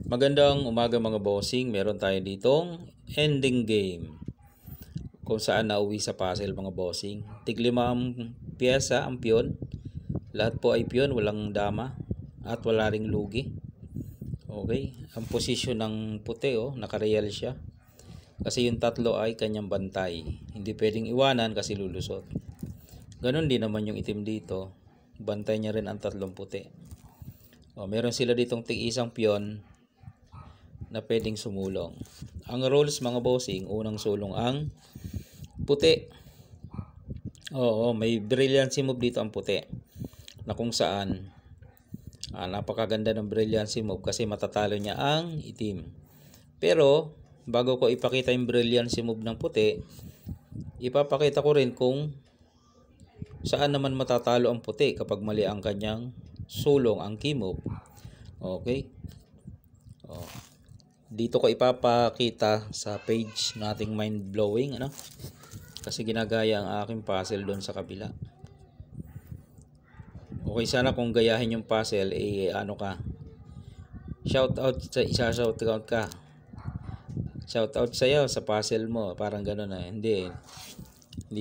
Magandang umaga mga bossing. Meron tayo ditong ending game kung saan nauwi sa puzzle mga bossing. Tig-limang piyesa ang piyon. Lahat po ay piyon, walang dama at wala ring lugi. Okay, ang posisyon ng puti nakareal siya. Kasi yung tatlo ay kanyang bantay. Hindi pwedeng iwanan kasi lulusot. Ganon din naman yung itim dito. Bantay niya rin ang tatlong puti. Meron sila ditong tig-isang piyon na pwedeng sumulong. Ang rules mga bossing, unang sulong ang puti. May brilliancy move dito ang puti. Na kung saan napakaganda ng brilliancy move kasi matatalo niya ang itim. Pero bago ko ipakita yung brilliancy move ng puti, ipapakita ko rin kung saan naman matatalo ang puti kapag mali ang kanyang sulong, ang key move. Okay? Dito ko ipapakita sa page nating mind blowing kasi ginagaya ang aking puzzle doon sa kabila. Okay, sana kung gayahin yung puzzle shout out ka. Shout out sa iyo sa puzzle mo, parang ganoon hindi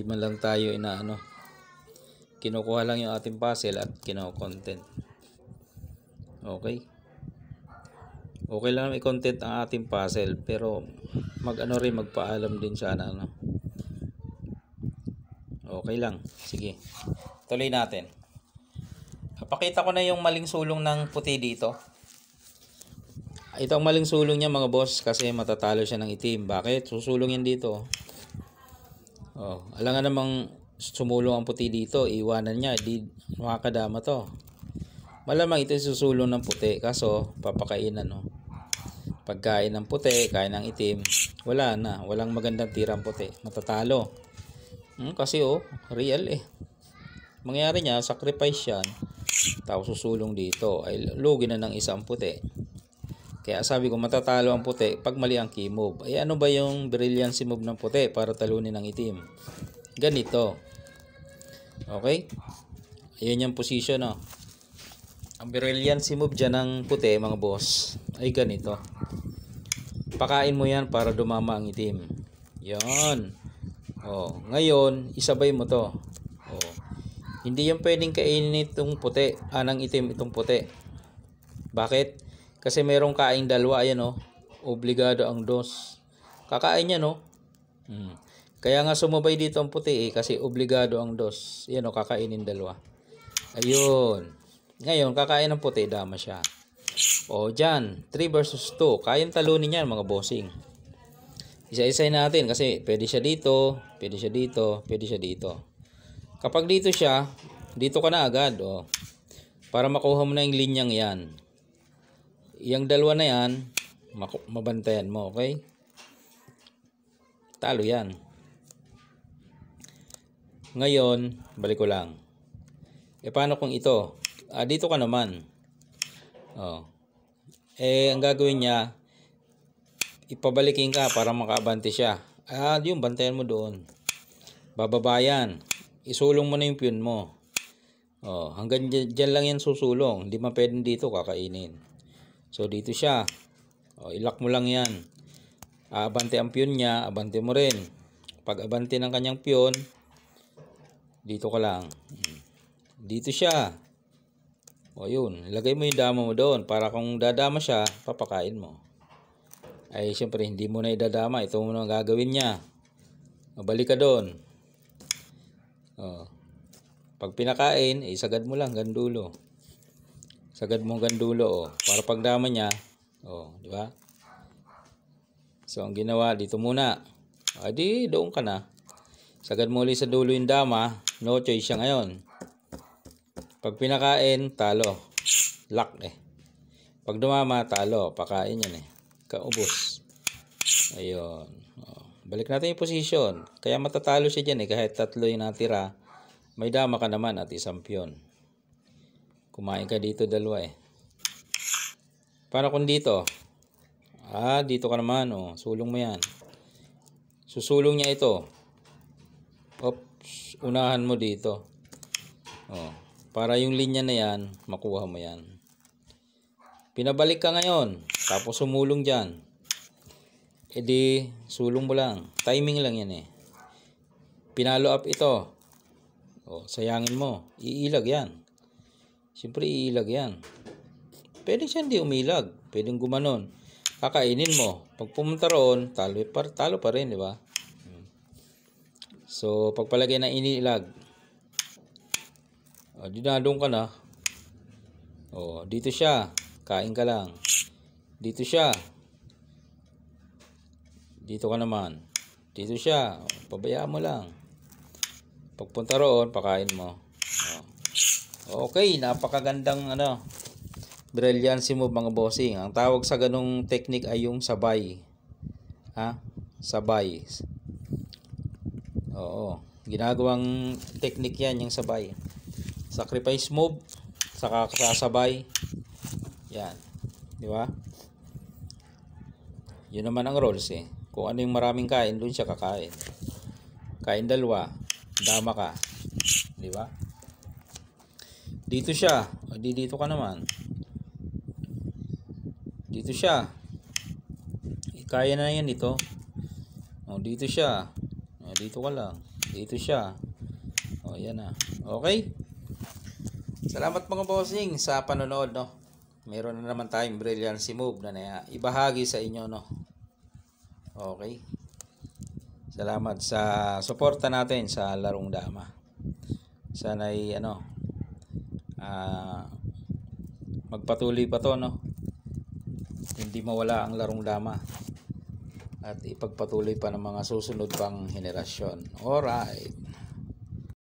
man lang tayo kinukuha lang yung ating puzzle at kino-content. Okay lang i-content ang ating puzzle, pero magpaalam din sana Okay lang. Sige. Tuloy natin. Pakita ko na yung maling sulong ng puti dito. Ito ang maling sulong niya mga boss kasi matatalo siya ng itim. Bakit? Susulong yan dito. Alangan namang sumulong ang puti dito. Iwanan niya. Di makakadama to. Malamang ito susulong ng puti. Kaso papakainan Pagkain ng puti, kain ng itim. Wala na. Walang magandang tirang puti. Matatalo. Kasi real mangyari niya, sacrifice yan. Tapos susulong dito. Ay lugi na ng isang puti. Kaya sabi ko matatalo ang puti pag mali ang key move. Ay ano ba yung brilliancy move ng puti para talunin ng itim? Ganito. Okay? Ayan yung position Ang brilliancy move dyan ng puti mga boss ay ganito. Pakain mo yan para dumama ang itim. Yan. Ngayon isabay mo to. Hindi yan pwedeng kainin itong puti, ng itim itong puti. Bakit? Kasi merong kaing dalawa, ayan obligado ang dos. Kakain yan Kaya nga sumabay dito ang puti kasi obligado ang dos. Yan kakainin dalawa. Ayun. Ngayon kakain ng puti, dama siya. Dyan, 3 versus 2. Kayang talunin yan mga bossing. Isa-isay natin kasi pwede siya dito, pwede siya dito, pwede siya dito. Kapag dito siya, dito ka na agad para makuha mo na yung linyang yan. Yung dalawa na yan, mabantayan mo, okay? Talo yan. Ngayon, balik ko lang. Paano kung ito? Dito ka naman. Ang gagawin niya, ipabalikin ka para makaabante siya. Yung bantayan mo doon. Bababayan. Isulong mo na yung piyon mo. Hanggang dyan lang yan susulong. Hindi man pwedeng dito kakainin. So dito siya. Ilock mo lang yan. Abante ang piyon niya, abante mo rin. Pag abante ng kanyang piyon, dito ka lang. Dito siya. Yun. Ilagay mo yung dama mo doon para kung dadama siya, papakain mo. Ay syempre hindi mo na idadama. Ito mo na gagawin niya. Balik ka doon. Pag pinakain, sagad mo lang gandulo. Sagad mo gandulo para pagdama niya, di ba? So ang ginawa dito muna. Di doon ka na. Sagad mo ulit sa dulo yung dama, no choice siya ngayon. Pag pinakain, talo. Lock Pag dumama, talo. Pakain yan Kaubos. Ayun. Balik natin yung position. Kaya matatalo siya dyan kahit tatlo yung natira. May dama ka naman at isang piyon. Kumain ka dito dalawa Paano kung dito? Dito ka naman sulong mo yan. Susulong niya ito. Unahan mo dito. Para yung linya na yan, makuha mo yan. Pinabalik ka ngayon. Tapos sumulong dyan. E di, sulong mo lang. Timing lang yan eh. Pinalo up ito. O, sayangin mo. Iilag yan. Siyempre iilag yan. Pwede siya hindi umilag. Pwedeng gumanon. Kakainin mo. Pag pumunta roon, talo pa rin, di ba? So, pagpalagay na inilag. O, dinadong ka na. O, dito siya. Kain ka lang. Dito siya. Dito ka naman. Dito siya. O, pabayaan mo lang. Pagpunta roon, pakain mo. O. Okay, napakagandang brilliancy move mga bossing. Ang tawag sa ganung technique ay yung sabay. Ha? Sabay. Oo. Ginagawang technique yan, yung sabay. Sacrifice move, saka kasabay. Yan. Di ba? Yun naman ang rules eh. Kung ano yung maraming kain, doon siya kakain. Kain dalawa, dama ka. Di ba? Dito siya. O di dito ka naman. Dito siya. Kaya na yan ito. O dito siya. O dito ka lang. Dito siya. O yan na. Okay? Salamat mga bossing sa panonood, no. Meron na naman tayong brilliancy move na ibahagi sa inyo, no. Okay. Salamat sa suporta natin sa larong dama. Sana'y magpatuloy pa to, no. Hindi mawala ang larong dama. At ipagpatuloy pa ng mga susunod pang henerasyon. Alright.